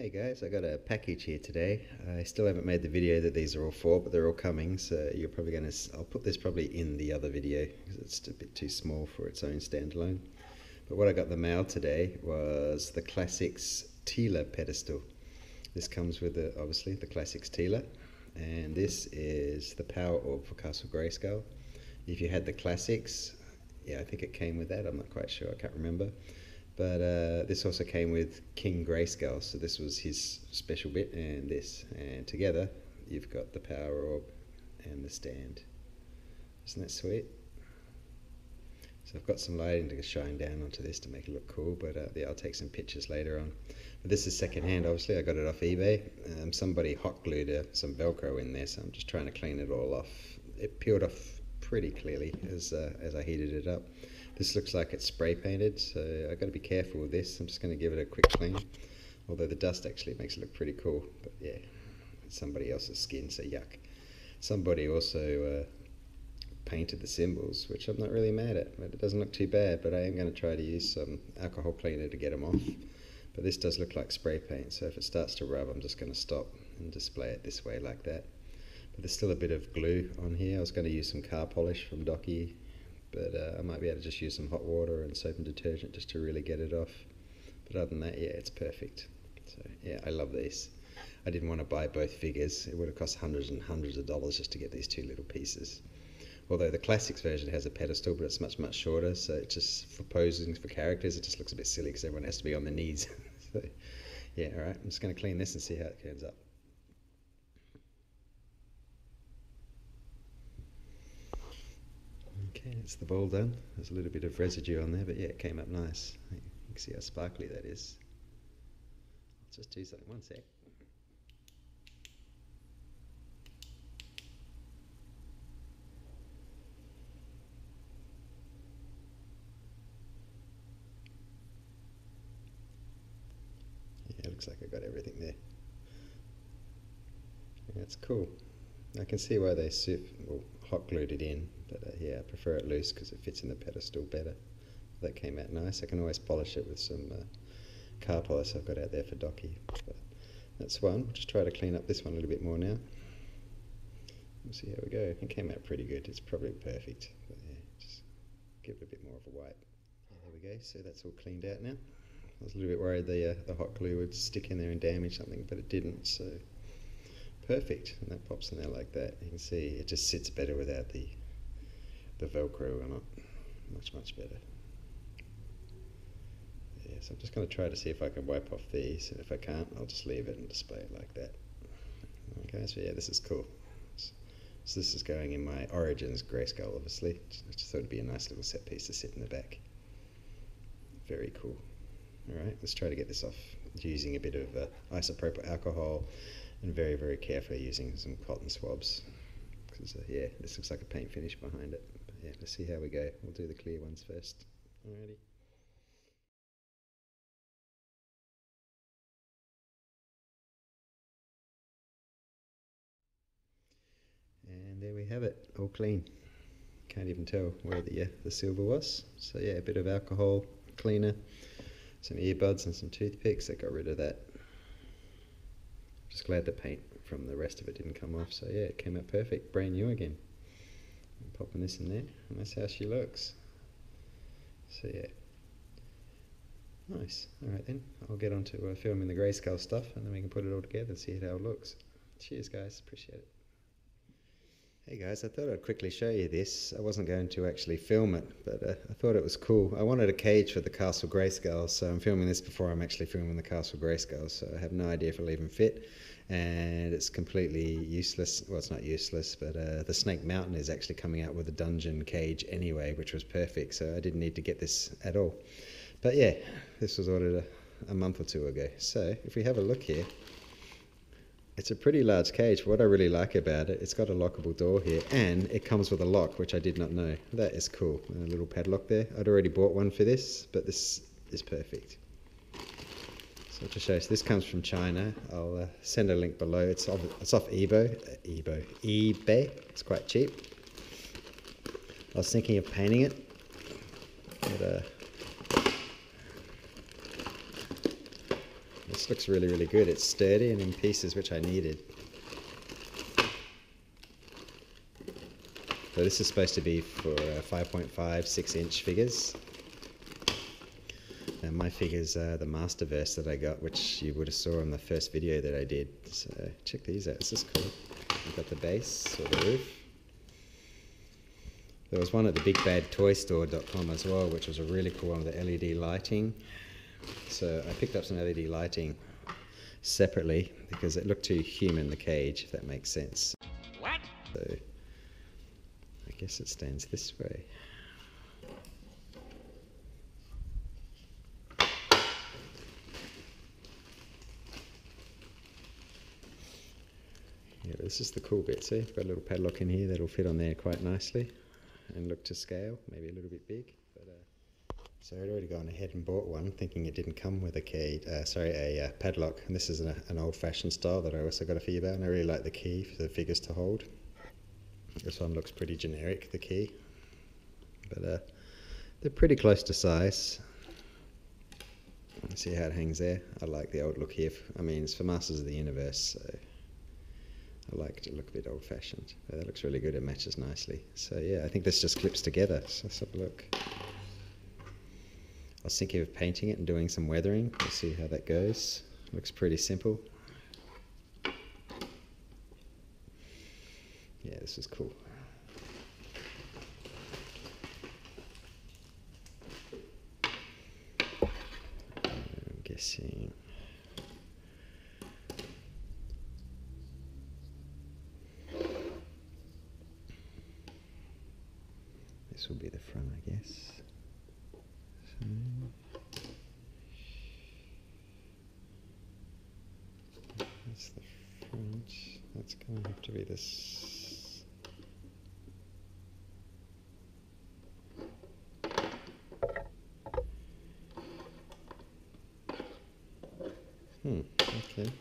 Hey guys, I got a package here today. I still haven't made the video that these are all for, but they're all coming, so you're probably going to... I'll put this probably in the other video, because it's a bit too small for its own standalone. But what I got in the mail today was the Classics Teela pedestal. This comes with, obviously, the Classics Teela, and this is the Power Orb for Castle Grayskull. If you had the Classics, yeah, I think it came with that, I'm not quite sure, I can't remember. But this also came with King Grayskull, so this was his special bit, and this. And together, you've got the Power Orb and the stand. Isn't that sweet? So I've got some lighting to shine down onto this to make it look cool, but yeah, I'll take some pictures later on. But this is second hand, obviously. I got it off eBay. Somebody hot glued some Velcro in there, so I'm just trying to clean it all off. It peeled off pretty clearly as I heated it up. This looks like it's spray painted, so I've got to be careful with this. I'm just going to give it a quick clean, although the dust actually makes it look pretty cool. But yeah, it's somebody else's skin, so yuck. Somebody also painted the symbols, which I'm not really mad at, but it doesn't look too bad. But I am going to try to use some alcohol cleaner to get them off. But this does look like spray paint, so if it starts to rub, I'm just going to stop and display it this way like that. But there's still a bit of glue on here. I was going to use some car polish from Docky, but I might be able to just use some hot water and soap and detergent just to really get it off. But other than that, yeah, it's perfect. So yeah, I love these. I didn't want to buy both figures. It would have cost hundreds and hundreds of dollars just to get these two little pieces. Although the Classics version has a pedestal, but it's much, much shorter, so it just, for posing for characters, it just looks a bit silly because everyone has to be on their knees. So yeah, alright, I'm just going to clean this and see how it turns up. Okay, it's the bowl done. There's a little bit of residue on there, but yeah, it came up nice. You can see how sparkly that is. Let's just do something, one sec. Yeah, it looks like I got everything there. Yeah, it's cool. I can see why they hot glued it in, but yeah, I prefer it loose because it fits in the pedestal better. That came out nice. I can always polish it with some car polish I've got out there for Docky. But that's one. We'll just try to clean up this one a little bit more now. We'll see how we go. It came out pretty good. It's probably perfect. But yeah, just give it a bit more of a wipe. Yeah, there we go. So that's all cleaned out now. I was a little bit worried the hot glue would stick in there and damage something, but it didn't. So perfect, and that pops in there like that. You can see it just sits better without the Velcro on it. Much better. Yeah, so I'm just going to try to see if I can wipe off these, and if I can't, I'll just leave it and display it like that. Okay, so yeah, this is cool. So this is going in my Origins Grayskull, obviously. I just thought it'd be a nice little set piece to sit in the back. Very cool. Alright, let's try to get this off using a bit of isopropyl alcohol and very, very carefully using some cotton swabs. Because yeah, this looks like a paint finish behind it. But yeah, let's see how we go. We'll do the clear ones first. Alrighty. And there we have it, all clean. Can't even tell where the silver was. So yeah, a bit of alcohol cleaner, some earbuds and some toothpicks that got rid of that. Just glad the paint from the rest of it didn't come off. So yeah, it came out perfect, brand new again. I'm popping this in there, and that's how she looks. So yeah, nice. Alright then, I'll get on to filming the Grayskull stuff, and then we can put it all together and see how it looks. Cheers guys, appreciate it. Hey guys, I thought I'd quickly show you this. I wasn't going to actually film it, but I thought it was cool. I wanted a cage for the Castle Grayskull, so I'm filming this before I'm actually filming the Castle Grayskull, so I have no idea if it'll even fit, and it's completely useless. Well, it's not useless, but the Snake Mountain is actually coming out with a dungeon cage anyway, which was perfect, so I didn't need to get this at all. But yeah, this was ordered a month or two ago. So if we have a look here, it's a pretty large cage. What I really like about it, it's got a lockable door here, and it comes with a lock, which I did not know. That is cool. And a little padlock there. I'd already bought one for this, but this is perfect. So to show you, so this comes from China. I'll send a link below. It's off eBay. It's quite cheap. I was thinking of painting it, but this looks really, really good. It's sturdy and in pieces, which I needed. So this is supposed to be for 5.5, 6-inch figures. And my figures are the Masterverse that I got, which you would have saw in the first video that I did. So check these out, this is cool. I've got the base, or the roof. There was one at the bigbadtoystore.com as well, which was a really cool one with the LED lighting. So I picked up some LED lighting separately because it looked too human, the cage, if that makes sense. What? So I guess it stands this way. Yeah, this is the cool bit, see? Got a little padlock in here that'll fit on there quite nicely and look to scale, maybe a little bit big. But so I'd already gone ahead and bought one, thinking it didn't come with a padlock. And this is an old-fashioned style that I also got a fee about, and I really like the key for the figures to hold. This one looks pretty generic, the key, but they're pretty close to size. See how it hangs there? I like the old look here. I mean, it's for Masters of the Universe, so I like it to look a bit old-fashioned. But that looks really good, it matches nicely. So yeah, I think this just clips together, so let's have a look. I was thinking of painting it and doing some weathering. We'll see how that goes. Looks pretty simple. Yeah, this is cool. I'm guessing this will be the front, I guess. So that's the front. That's going to have to be this. Okay.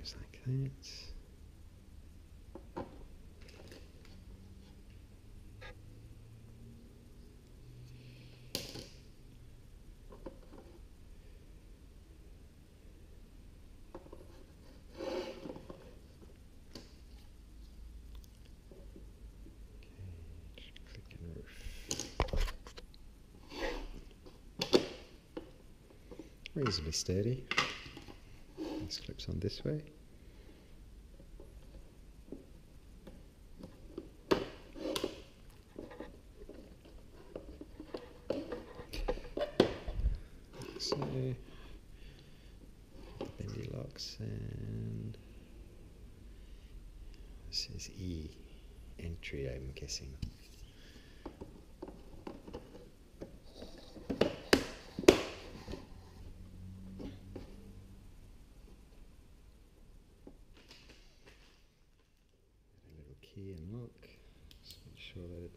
Like that. Click and roof. Reasonably sturdy. This clips on this way. So, bendy locks, and this is entry, I'm guessing. A little key and lock. Just make sure that it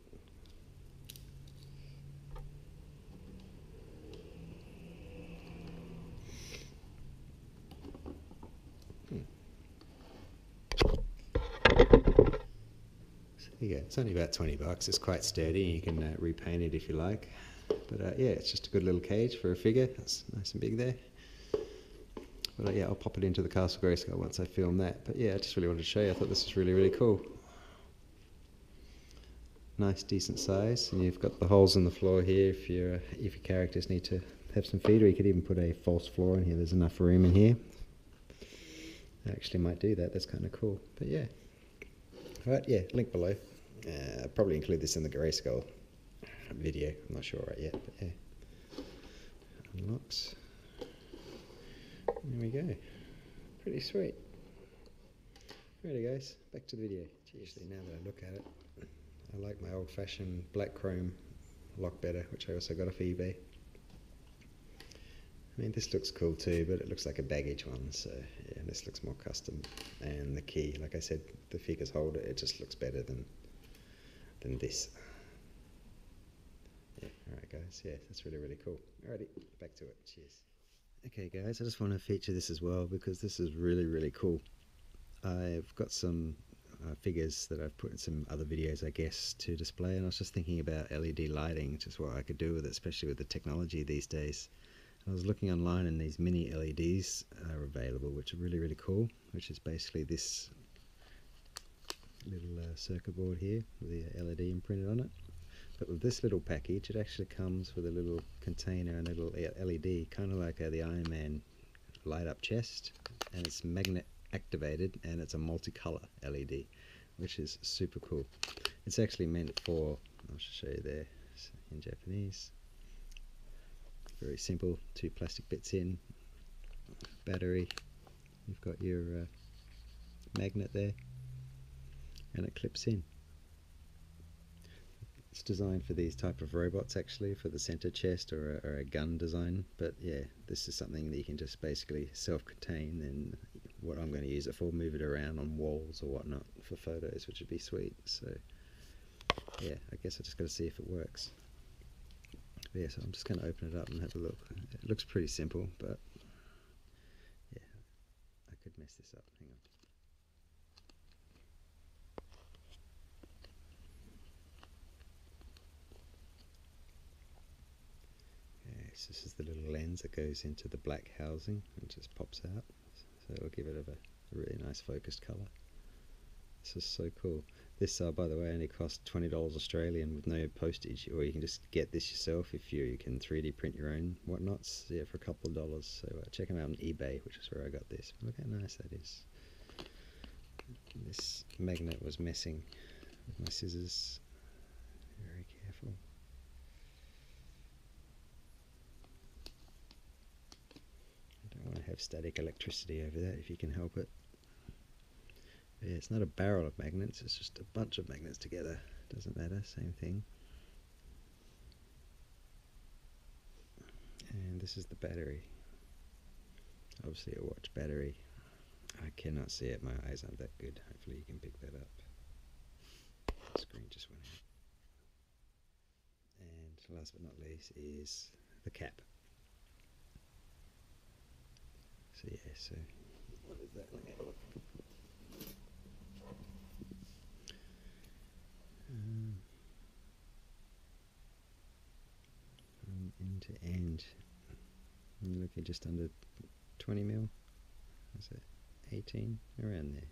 there you go. It's only about 20 bucks. It's quite sturdy. You can repaint it if you like. But yeah, it's just a good little cage for a figure. It's nice and big there. But yeah, I'll pop it into the Castle Grayskull once I film that. But yeah, I just really wanted to show you. I thought this was really, really cool. Nice, decent size. And you've got the holes in the floor here if your characters need to have some feet, or you could even put a false floor in here. There's enough room in here. I actually might do that. That's kind of cool. But yeah. Alright, yeah, link below. I'll probably include this in the Grayskull. video. I'm not sure right yet, but yeah. Unlocks. There we go. Pretty sweet. Alrighty guys, back to the video. Actually, now that I look at it, I like my old-fashioned black chrome lock better, which I also got off eBay. I mean, this looks cool too, but it looks like a baggage one, so yeah, this looks more custom. And the key, like I said, the figures hold it, it just looks better than this. Yeah, alright guys, yeah, that's really, really cool. Alrighty, back to it, cheers. Okay guys, I just want to feature this as well because this is really, really cool. I've got some figures that I've put in some other videos, I guess, to display, and I was just thinking about LED lighting, just what I could do with it, especially with the technology these days. I was looking online and these mini LEDs are available, which are really, really cool, which is basically this little circuit board here with the LED imprinted on it. But with this little package, it actually comes with a little container and a little LED, kind of like the Iron Man light up chest, and it's magnet activated and it's a multicolor LED, which is super cool. It's actually meant for, I'll just show you there in Japanese. Very simple, 2 plastic bits in, battery, you've got your magnet there, and it clips in. It's designed for these type of robots actually, for the center chest or a gun design, but yeah, this is something that you can just basically self-contain, and what I'm going to use it for, move it around on walls or whatnot for photos, which would be sweet. So yeah, I guess I just got to see if it works. But yeah, so I'm just going to open it up and have a look. It looks pretty simple, but yeah, I could mess this up. Hang on. Okay, so this is the little lens that goes into the black housing and just pops out. So it'll give it a really nice focused colour. This is so cool. This, by the way, only costs $20 Australian with no postage, or you can just get this yourself if you can 3D print your own whatnots, yeah, for a couple of dollars. So check them out on eBay, which is where I got this. Look how nice that is. This magnet was messing with my scissors. Very careful. I don't want to have static electricity over that if you can help it. Yeah, it's not a barrel of magnets, it's just a bunch of magnets together. Doesn't matter, same thing. And this is the battery. Obviously a watch battery. I cannot see it, my eyes aren't that good. Hopefully you can pick that up. The screen just went out. And last but not least is the cap. So yeah, so what is that? Let me have a look. From end to end, you're looking just under 20 mil. What's that? 18, around there.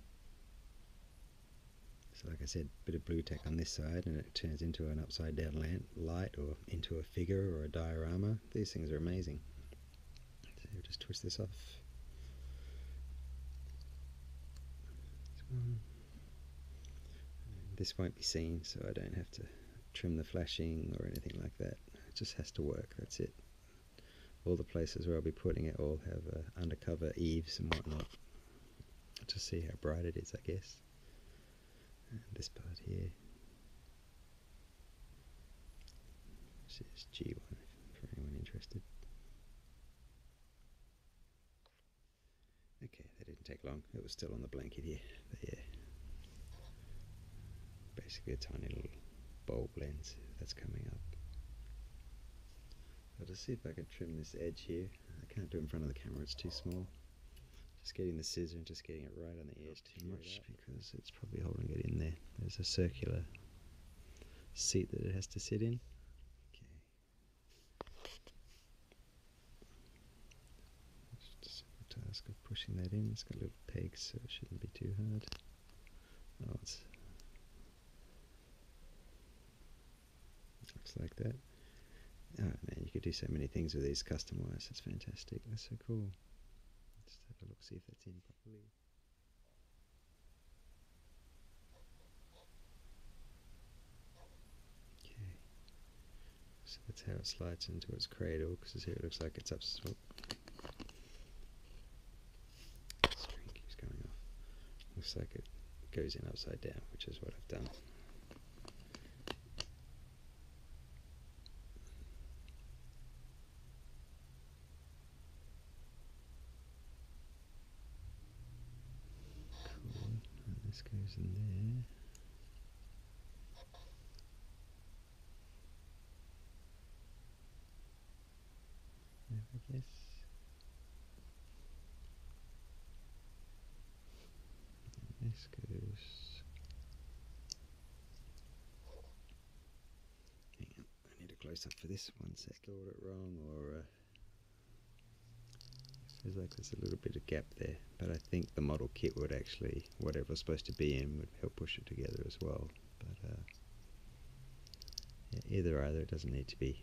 So like I said, a bit of blue tack on this side and it turns into an upside down light or into a figure or a diorama. These things are amazing. So we'll just twist this off. This won't be seen, so I don't have to trim the flashing or anything like that. It just has to work, that's it. All the places where I'll be putting it all have undercover eaves and whatnot. Just see how bright it is, I guess. And this part here, this is G1 for anyone interested. Okay, that didn't take long. It was still on the blanket here, but yeah. Basically a tiny little bulb lens that's coming up. I'll just see if I can trim this edge here. I can't do it in front of the camera, it's too small. Just getting the scissor and just getting it right on the edge too much because it's probably holding it in there. There's a circular seat that it has to sit in. Okay. Just a simple task of pushing that in. It's got little pegs, so it shouldn't be too hard. Oh, it looks like that. Oh man, you could do so many things with these custom-wise. That's fantastic. That's so cool. Just have a look, see if that's in properly. Okay. So that's how it slides into its cradle, because here it looks like it's up. String keeps going off. Looks like it goes in upside down, which is what I've done. Cool. And this goes in there. I guess. And this goes. Hang on, I need a close up for this one sec. Got it wrong, or feels like there's a little bit of gap there, but I think the model kit would actually, whatever it's supposed to be in, would help push it together as well. But yeah, either it doesn't need to be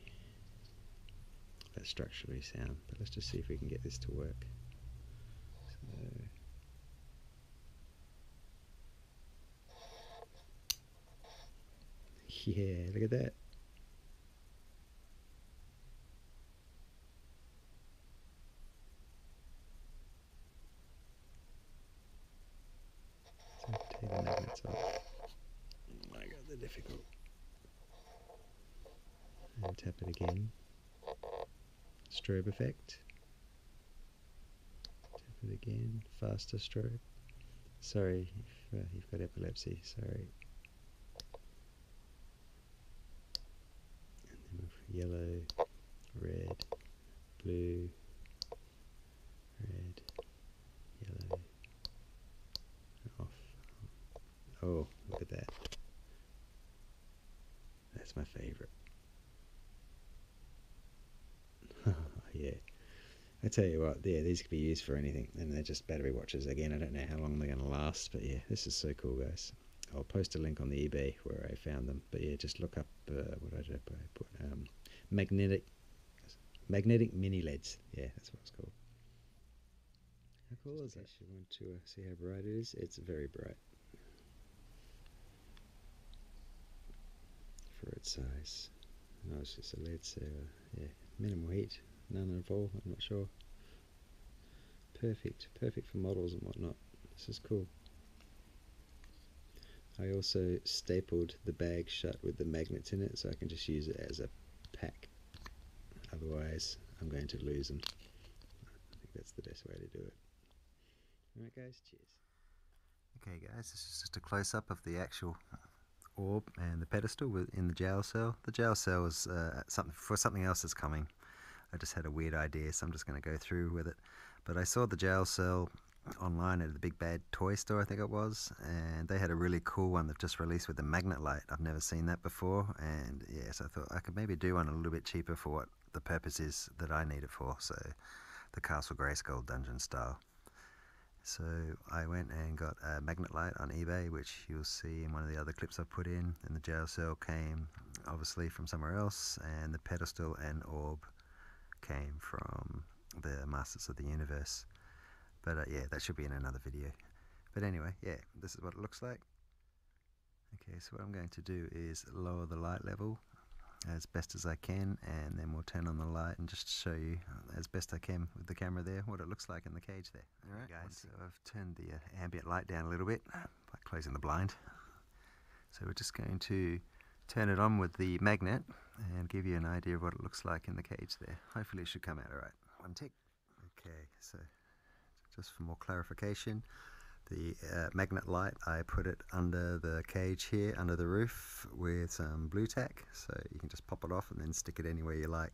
that structurally sound. But let's just see if we can get this to work. So, yeah, look at that. So take the magnets off. Oh my god, they're difficult. And tap it again. Strobe effect. Tap it again. Faster strobe. Sorry if you've got epilepsy. Sorry. And then with yellow, red, blue, red, yellow, off. Oh, look at that. That's my favourite. Yeah. I tell you what, yeah, these could be used for anything, and they're just battery watches. Again, I don't know how long they're going to last, but yeah, this is so cool, guys. I'll post a link on the eBay where I found them, but yeah, just look up, what did I put? Magnetic mini LEDs. Yeah, that's what it's called. How cool is that? If you want to see how bright it is, it's very bright for its size. No, it's just a LED, so yeah, minimal heat, none at all, I'm not sure. Perfect for models and whatnot. This is cool. I also stapled the bag shut with the magnets in it, so I can just use it as a pack. Otherwise, I'm going to lose them. I think that's the best way to do it. Alright guys, cheers. Okay guys, this is just a close-up of the actual orb and the pedestal within the jail cell. The jail cell is something else that's coming. I just had a weird idea, so I'm just going to go through with it. But I saw the jail cell online at the Big Bad Toy Store, I think it was, and they had a really cool one they've just released with the magnet light. I've never seen that before, and yes, I thought I could maybe do one a little bit cheaper for what the purpose is that I need it for, so the Castle Grayskull dungeon style. So I went and got a magnet light on eBay, which you'll see in one of the other clips I've put in, and the jail cell came obviously from somewhere else, and the pedestal and orb came from the Masters of the Universe. But yeah, that should be in another video. But anyway, yeah, this is what it looks like. Okay, so what I'm going to do is lower the light level as best as I can, and then we'll turn on the light and just show you as best I can with the camera there what it looks like in the cage there. Alright guys, so I've turned the ambient light down a little bit by closing the blind. So we're just going to turn it on with the magnet and give you an idea of what it looks like in the cage there. Hopefully it should come out alright. One tick. Okay, so just for more clarification, the magnet light, I put it under the cage here, under the roof, with some blue tack, so you can just pop it off and then stick it anywhere you like.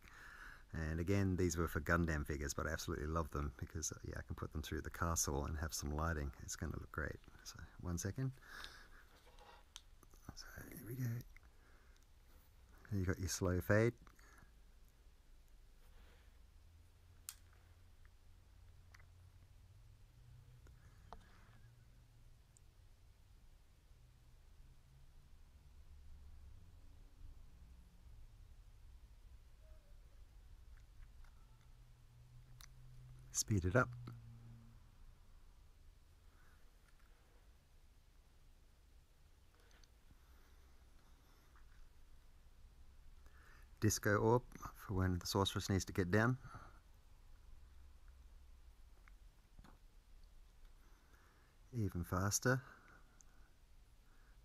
And again, these were for Gundam figures, but I absolutely love them because yeah, I can put them through the castle and have some lighting. It's going to look great. So 1 second. So here we go. You got your slow fade. Speed it up. disco orb for when the sorceress needs to get down. Even faster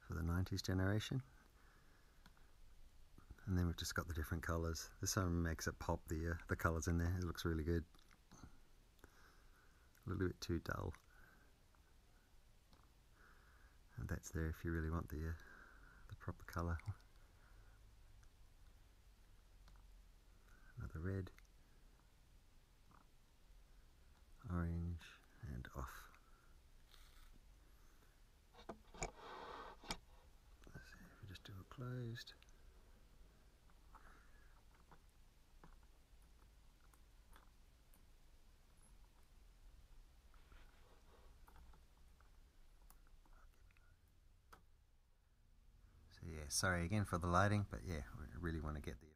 for the 90s generation. And then we've just got the different colours. This one makes it pop, the colours in there. It looks really good. A little bit too dull. And that's there if you really want the proper colour. Another red, orange, and off. Let's see if we just do it closed. So yeah, sorry again for the lighting, but yeah, we really want to get the